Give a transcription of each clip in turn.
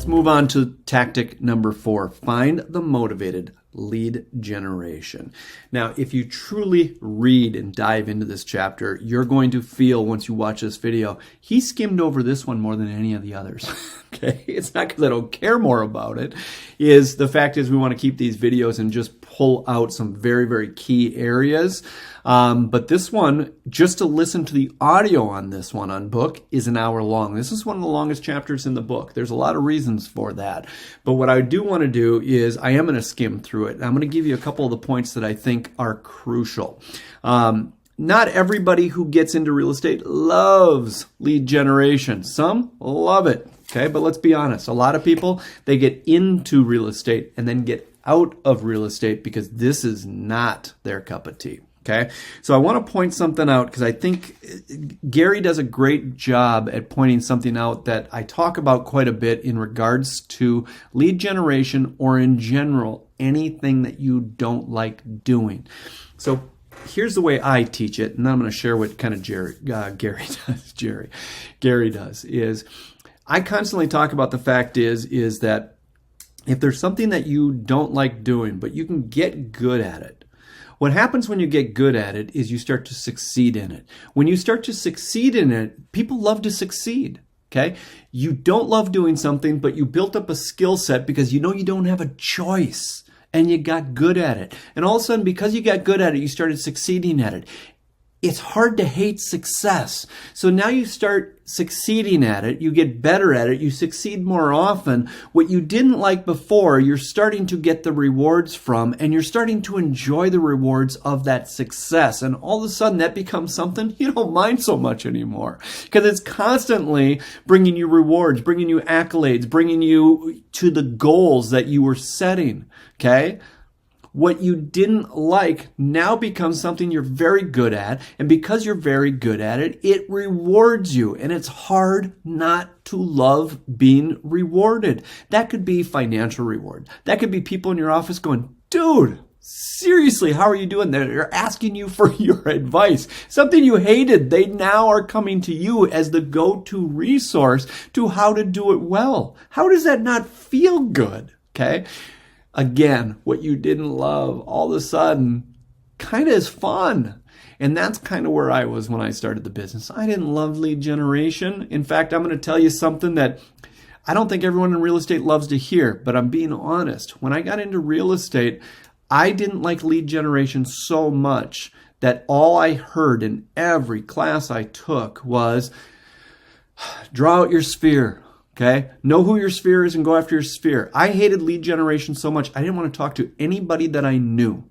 let's move on to tactic number 4. Find the motivated lead generation. Now, if you truly read and dive into this chapter, you're going to feel once you watch this video, he skimmed over this one more than any of the others. Okay, it's not because I don't care more about it. The fact is we want to keep these videos and just pull out some very, very key areas. But this one, just to listen to the audio on this one on book, is an hour long. This is one of the longest chapters in the book. There's a lot of reasons for that. But what I do want to do is I am going to skim through it. I'm going to give you a couple of the points that I think are crucial. Not everybody who gets into real estate loves lead generation. Some love it. Okay, but let's be honest. A lot of people, they get into real estate and then get out of real estate because this is not their cup of tea. Okay, so I want to point something out because I think Gary does a great job at pointing something out that I talk about quite a bit in regards to lead generation or in general, anything that you don't like doing. So here's the way I teach it, and then I'm going to share what kind of Gary does. Is I constantly talk about the fact is that if there's something that you don't like doing, but you can get good at it, what happens when you get good at it is you start to succeed in it. When you start to succeed in it, people love to succeed. Okay? You don't love doing something, but you built up a skill set because you know you don't have a choice and you got good at it. And all of a sudden, because you got good at it, you started succeeding at it. It's hard to hate success. So now you start succeeding at it, you get better at it, you succeed more often. What you didn't like before, you're starting to get the rewards from, and you're starting to enjoy the rewards of that success. And all of a sudden that becomes something you don't mind so much anymore because it's constantly bringing you rewards, bringing you accolades, bringing you to the goals that you were setting. Okay? What you didn't like now becomes something you're very good at. And because you're very good at it, it rewards you. And it's hard not to love being rewarded. That could be financial reward. That could be people in your office going, dude, seriously, how are you doing there? They're asking you for your advice. Something you hated, they now are coming to you as the go-to resource to how to do it well. How does that not feel good? Okay? Again, what you didn't love all of a sudden kind of is fun. And that's kind of where I was when I started the business. I didn't love lead generation. In fact, I'm going to tell you something that I don't think everyone in real estate loves to hear, but I'm being honest. When I got into real estate, I didn't like lead generation so much that all I heard in every class I took was, draw out your sphere. Okay? Know who your sphere is and go after your sphere. I hated lead generation so much, I didn't want to talk to anybody that I knew.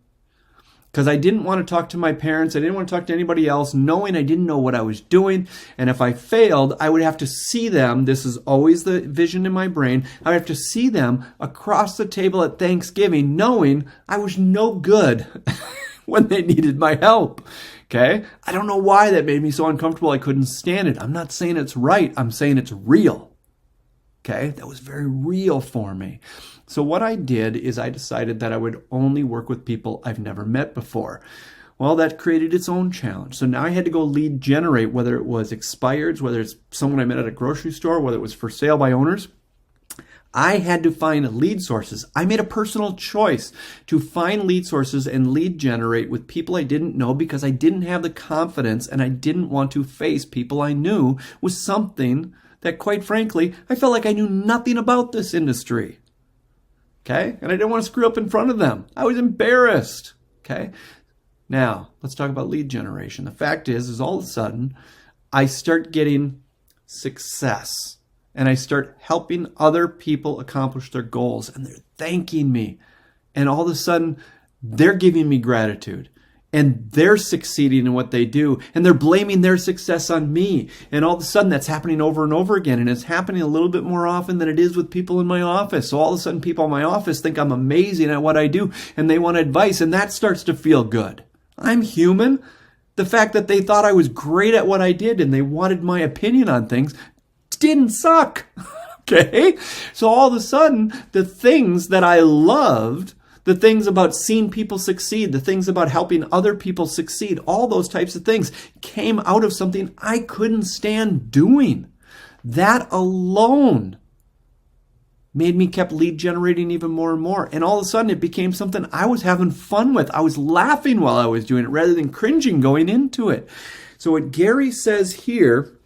Because I didn't want to talk to my parents. I didn't want to talk to anybody else, knowing I didn't know what I was doing. And if I failed, I would have to see them. This is always the vision in my brain. I would have to see them across the table at Thanksgiving, knowing I was no good when they needed my help. Okay? I don't know why that made me so uncomfortable. I couldn't stand it. I'm not saying it's right. I'm saying it's real. Okay, that was very real for me. So what I did is I decided that I would only work with people I've never met before. Well, that created its own challenge. So now I had to go lead generate, whether it was expireds, whether it's someone I met at a grocery store, whether it was for sale by owners. I had to find lead sources. I made a personal choice to find lead sources and lead generate with people I didn't know because I didn't have the confidence and I didn't want to face people I knew with something that, quite frankly, I felt like I knew nothing about this industry. Okay? And I didn't want to screw up in front of them. I was embarrassed. Okay? Now, let's talk about lead generation. The fact is all of a sudden, I start getting success. And I start helping other people accomplish their goals. And they're thanking me. And all of a sudden, they're giving me gratitude. And they're succeeding in what they do. And they're blaming their success on me. And all of a sudden, that's happening over and over again. And it's happening a little bit more often than it is with people in my office. So all of a sudden, people in my office think I'm amazing at what I do. And they want advice. And that starts to feel good. I'm human. The fact that they thought I was great at what I did and they wanted my opinion on things didn't suck. Okay? So all of a sudden, the things that I loved, the things about seeing people succeed, the things about helping other people succeed, all those types of things came out of something I couldn't stand doing. That alone made me kept lead generating even more and more. And all of a sudden it became something I was having fun with. I was laughing while I was doing it rather than cringing going into it. So what Gary says here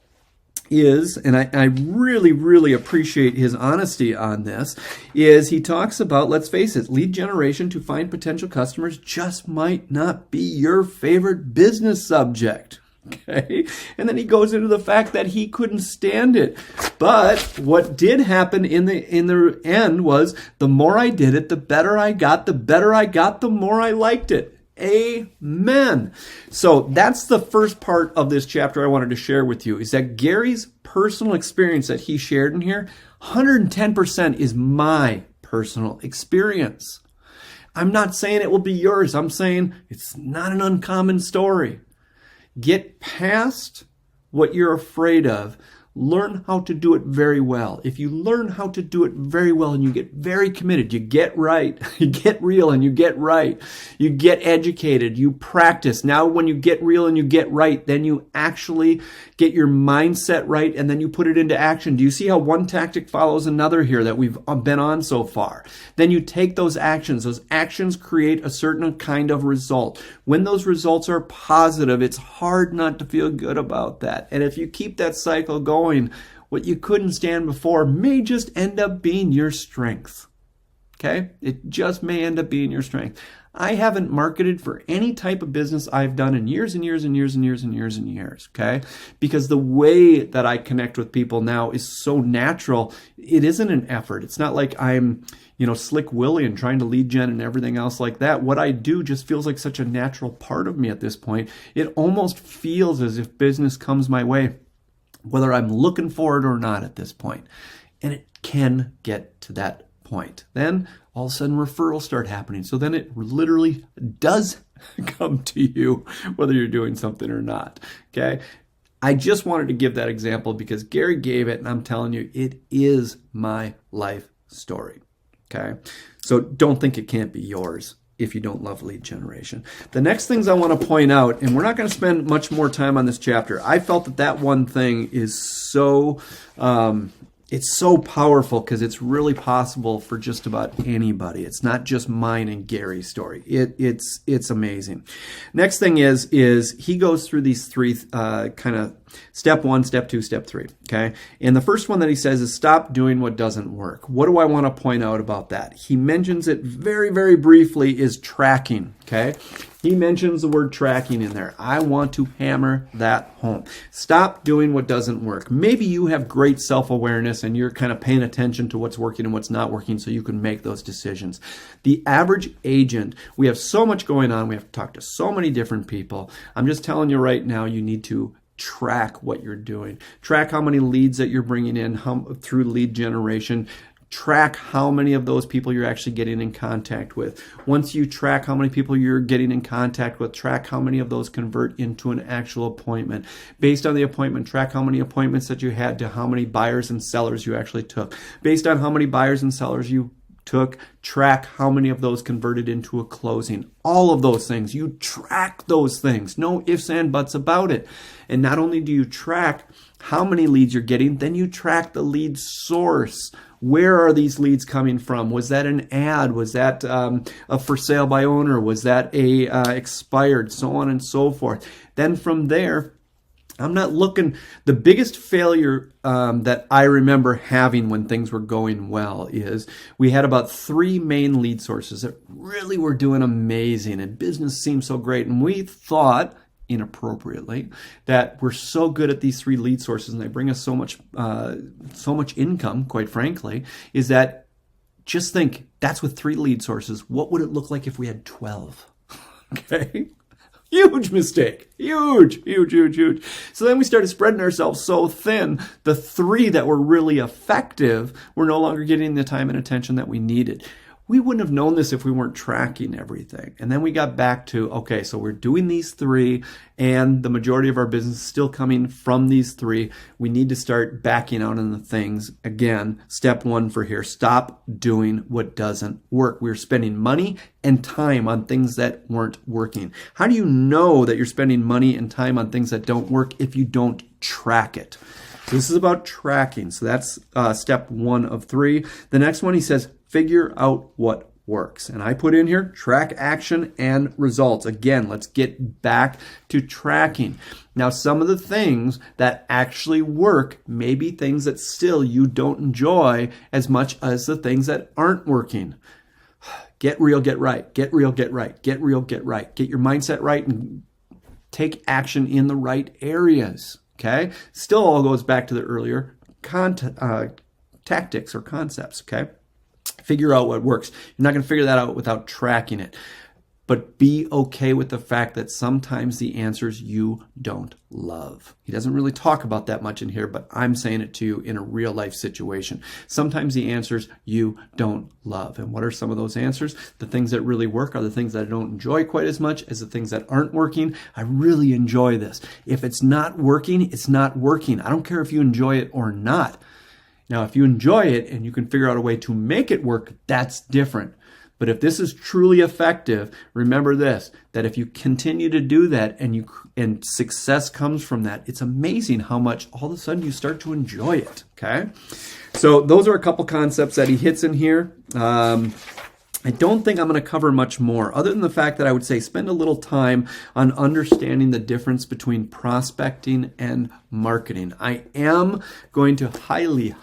is, and I really, really appreciate his honesty on this, is he talks about, let's face it, lead generation to find potential customers just might not be your favorite business subject. Okay. And then he goes into the fact that he couldn't stand it. But what did happen in the end was the more I did it, the better I got, the more I liked it. Amen. So that's the first part of this chapter I wanted to share with you, is that Gary's personal experience that he shared in here, 110% is my personal experience. I'm not saying it will be yours. I'm saying it's not an uncommon story. Get past what you're afraid of. Learn how to do it very well. If you learn how to do it very well and you get very committed, you get right, you get real and you get right, you get educated, you practice. Now when you get real and you get right, then you actually get your mindset right and then you put it into action. Do you see how one tactic follows another here that we've been on so far? Then you take those actions. Those actions create a certain kind of result. When those results are positive, it's hard not to feel good about that. And if you keep that cycle going, what you couldn't stand before may just end up being your strength. Okay? It just may end up being your strength. I haven't marketed for any type of business I've done in years and years and years and years and years and years. Okay? Because the way that I connect with people now is so natural. It isn't an effort. It's not like I'm, Slick Willie and trying to lead gen and everything else like that. What I do just feels like such a natural part of me at this point. It almost feels as if business comes my way, whether I'm looking for it or not at this point. And it can get to that point. Then all of a sudden referrals start happening. So then it literally does come to you, whether you're doing something or not. Okay. I just wanted to give that example because Gary gave it, and I'm telling you, it is my life story. Okay. So don't think it can't be yours if you don't love lead generation. The next things I want to point out, and we're not going to spend much more time on this chapter. I felt that one thing is so, it's so powerful because it's really possible for just about anybody. It's not just mine and Gary's story. It's amazing. Next thing is he goes through these three kind of step 1, step 2, step 3. Okay. And the first one that he says is stop doing what doesn't work. What do I want to point out about that? He mentions it very, very briefly, is tracking. Okay. He mentions the word tracking in there. I want to hammer that home. Stop doing what doesn't work. Maybe you have great self-awareness and you're kind of paying attention to what's working and what's not working so you can make those decisions. The average agent, we have so much going on. We have to talk to so many different people. I'm just telling you right now, you need to track what you're doing. Track how many leads that you're bringing in through lead generation. Track how many of those people you're actually getting in contact with. Once you track how many people you're getting in contact with, track how many of those convert into an actual appointment. Based on the appointment, track how many appointments that you had to how many buyers and sellers you actually took. Based on how many buyers and sellers you took, track how many of those converted into a closing. All of those things. You track those things. No ifs and buts about it. And not only do you track how many leads you're getting, then you track the lead source. Where are these leads coming from? Was that an ad? Was that a for sale by owner? Was that a expired? So on and so forth. Then from there, I'm not looking. The biggest failure that I remember having when things were going well is we had about 3 main lead sources that really were doing amazing and business seemed so great. And we thought, inappropriately, that we're so good at these 3 lead sources and they bring us so much income, quite frankly, is that just think that's with 3 lead sources. What would it look like if we had 12? Okay. Huge mistake. Huge. So then we started spreading ourselves so thin, the 3 that were really effective were no longer getting the time and attention that we needed. We wouldn't have known this if we weren't tracking everything. And then we got back to, okay, so we're doing these 3 and the majority of our business is still coming from these 3. We need to start backing out on the things. Again, step 1 for here, stop doing what doesn't work. We're spending money and time on things that weren't working. How do you know that you're spending money and time on things that don't work if you don't track it? So this is about tracking. So that's step 1 of 3. The next one, he says, figure out what works. And I put in here track action and results. Again, let's get back to tracking. Now, some of the things that actually work may be things that still you don't enjoy as much as the things that aren't working. Get real, get right. Get real, get right. Get real, get right. Get your mindset right and take action in the right areas. Okay? Still all goes back to the earlier tactics or concepts. Okay? Figure out what works. You're not going to figure that out without tracking it. But be okay with the fact that sometimes the answers you don't love. He doesn't really talk about that much in here, but I'm saying it to you in a real life situation. Sometimes the answers you don't love. And what are some of those answers? The things that really work are the things that I don't enjoy quite as much as the things that aren't working. I really enjoy this. If it's not working, it's not working. I don't care if you enjoy it or not. Now, if you enjoy it and you can figure out a way to make it work, that's different. But if this is truly effective, remember this, that if you continue to do that and success comes from that, it's amazing how much all of a sudden you start to enjoy it, okay? So those are a couple concepts that he hits in here. I don't think I'm going to cover much more other than the fact that I would say spend a little time on understanding the difference between prospecting and marketing. I am going to highly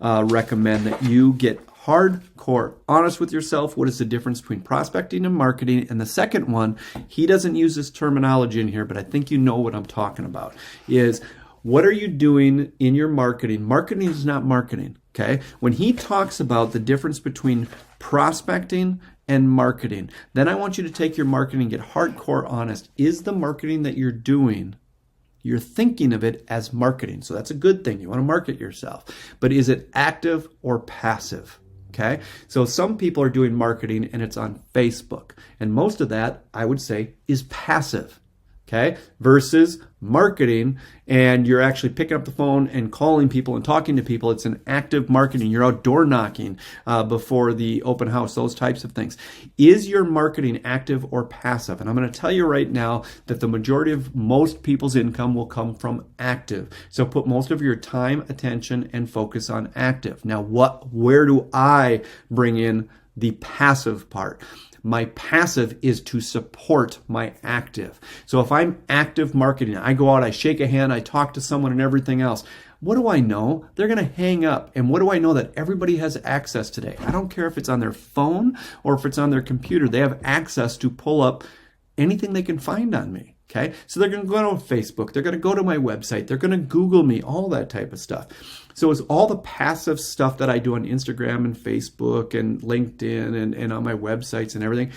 recommend that you get hardcore honest with yourself. What is the difference between prospecting and marketing? And the second one, he doesn't use this terminology in here, but I think you know what I'm talking about, is what are you doing in your marketing? Marketing is not marketing, okay? When he talks about the difference between prospecting and marketing, then I want you to take your marketing and get hardcore honest. Is the marketing that you're doing, you're thinking of it as marketing? So that's a good thing. You want to market yourself. But is it active or passive? Okay, so some people are doing marketing and it's on Facebook. And most of that, I would say, is passive. Okay, versus marketing and you're actually picking up the phone and calling people and talking to people. It's an active marketing. You're out door knocking before the open house, those types of things. Is your marketing active or passive? And I'm going to tell you right now that the majority of most people's income will come from active. So put most of your time, attention, and focus on active. Now, where do I bring in the passive part? My passive is to support my active. So if I'm active marketing, I go out, I shake a hand, I talk to someone and everything else. What do I know? They're going to hang up. And what do I know? That everybody has access today. I don't care if it's on their phone or if it's on their computer. They have access to pull up anything they can find on me. Okay, so they're going to go to Facebook, they're going to go to my website, they're going to Google me, all that type of stuff. So it's all the passive stuff that I do on Instagram and Facebook and LinkedIn and on my websites and everything.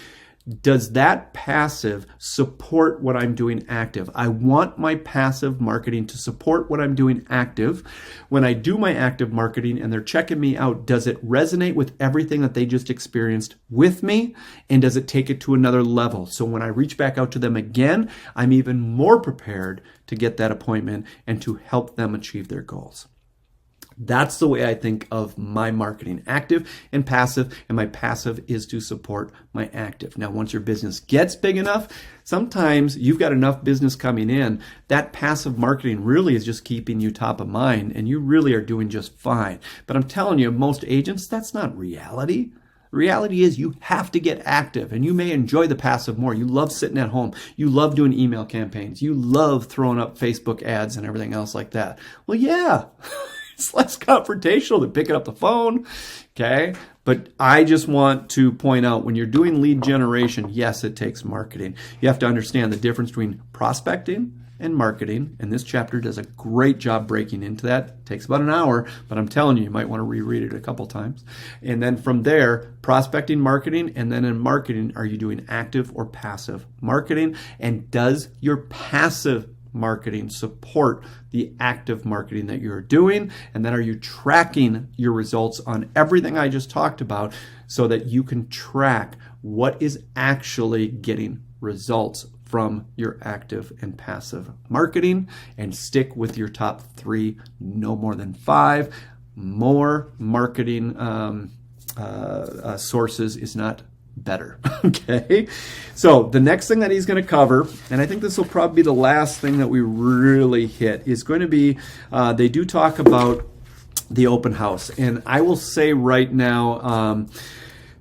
Does that passive support what I'm doing active? I want my passive marketing to support what I'm doing active. When I do my active marketing and they're checking me out, does it resonate with everything that they just experienced with me? And does it take it to another level? So when I reach back out to them again, I'm even more prepared to get that appointment and to help them achieve their goals. That's the way I think of my marketing, active and passive, and my passive is to support my active. Now, once your business gets big enough, sometimes you've got enough business coming in, that passive marketing really is just keeping you top of mind, and you really are doing just fine. But I'm telling you, most agents, that's not reality. Reality is you have to get active, and you may enjoy the passive more. You love sitting at home. You love doing email campaigns. You love throwing up Facebook ads and everything else like that. Well, yeah. It's less confrontational than picking up the phone, okay? But I just want to point out, when you're doing lead generation, yes, it takes marketing. You have to understand the difference between prospecting and marketing, and this chapter does a great job breaking into that. It takes about an hour, but I'm telling you, you might want to reread it a couple times. And then from there, prospecting, marketing, and then in marketing, are you doing active or passive marketing? And does your passive marketing support the active marketing that you're doing? And then are you tracking your results on everything I just talked about so that you can track what is actually getting results from your active and passive marketing, and stick with your top 3, no more than 5. More marketing sources is not better. Okay, so the next thing that he's going to cover, and I think this will probably be the last thing that we really hit, is going to be, they do talk about the open house. And I will say right now,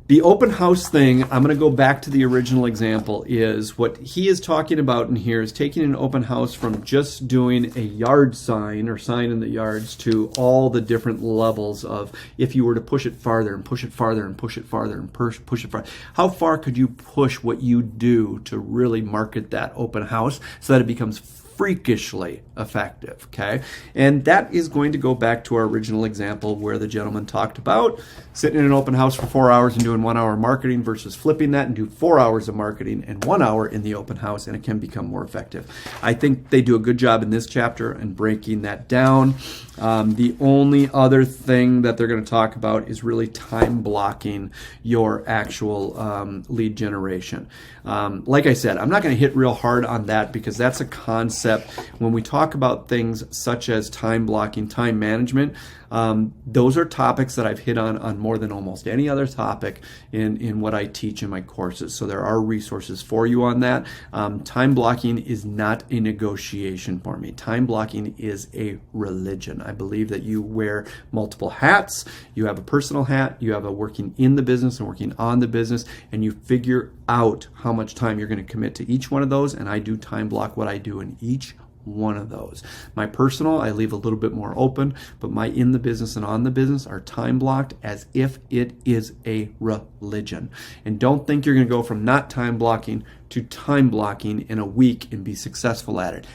the open house thing, I'm going to go back to the original example, is what he is talking about in here is taking an open house from just doing a yard sign or sign in the yards to all the different levels of, if you were to push it farther and push it farther and push it farther and push it farther, how far could you push what you do to really market that open house so that it becomes freakishly effective, okay? And that is going to go back to our original example where the gentleman talked about sitting in an open house for 4 hours and doing 1 hour marketing versus flipping that and do 4 hours of marketing and 1 hour in the open house, and it can become more effective. I think they do a good job in this chapter in breaking that down. The only other thing that they're going to talk about is really time blocking your actual lead generation. Like I said, I'm not going to hit real hard on that because that's a concept. When we talk about things such as time blocking, time management, those are topics that I've hit on more than almost any other topic in what I teach in my courses. So there are resources for you on that. Time blocking is not a negotiation for me. Time blocking is a religion. I believe that you wear multiple hats. You have a personal hat, you have a working in the business and working on the business, and you figure out how much time you're going to commit to each one of those, and I do time block what I do in each one of those. My personal, I leave a little bit more open, but my in the business and on the business are time blocked as if it is a religion. And don't think you're going to go from not time blocking to time blocking in a week and be successful at it.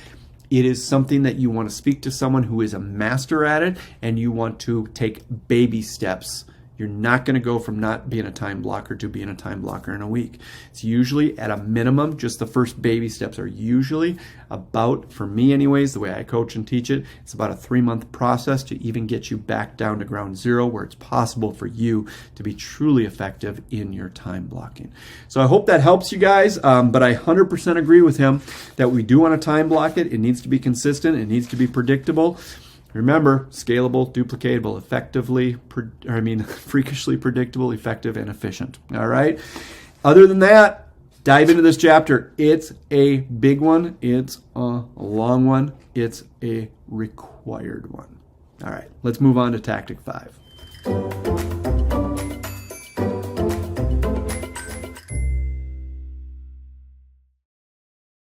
It is something that you want to speak to someone who is a master at it, and you want to take baby steps. You're not going to go from not being a time blocker to being a time blocker in a week. It's usually at a minimum, just the first baby steps are usually about, for me anyways, the way I coach and teach it, it's about a 3-month process to even get you back down to ground zero where it's possible for you to be truly effective in your time blocking. So I hope that helps you guys, but I 100% agree with him that we do want to time block it. It needs to be consistent. It needs to be predictable. Remember, scalable, duplicatable, freakishly predictable, effective, and efficient. All right? Other than that, dive into this chapter. It's a big one. It's a long one. It's a required one. All right, let's move on to Tactic 5.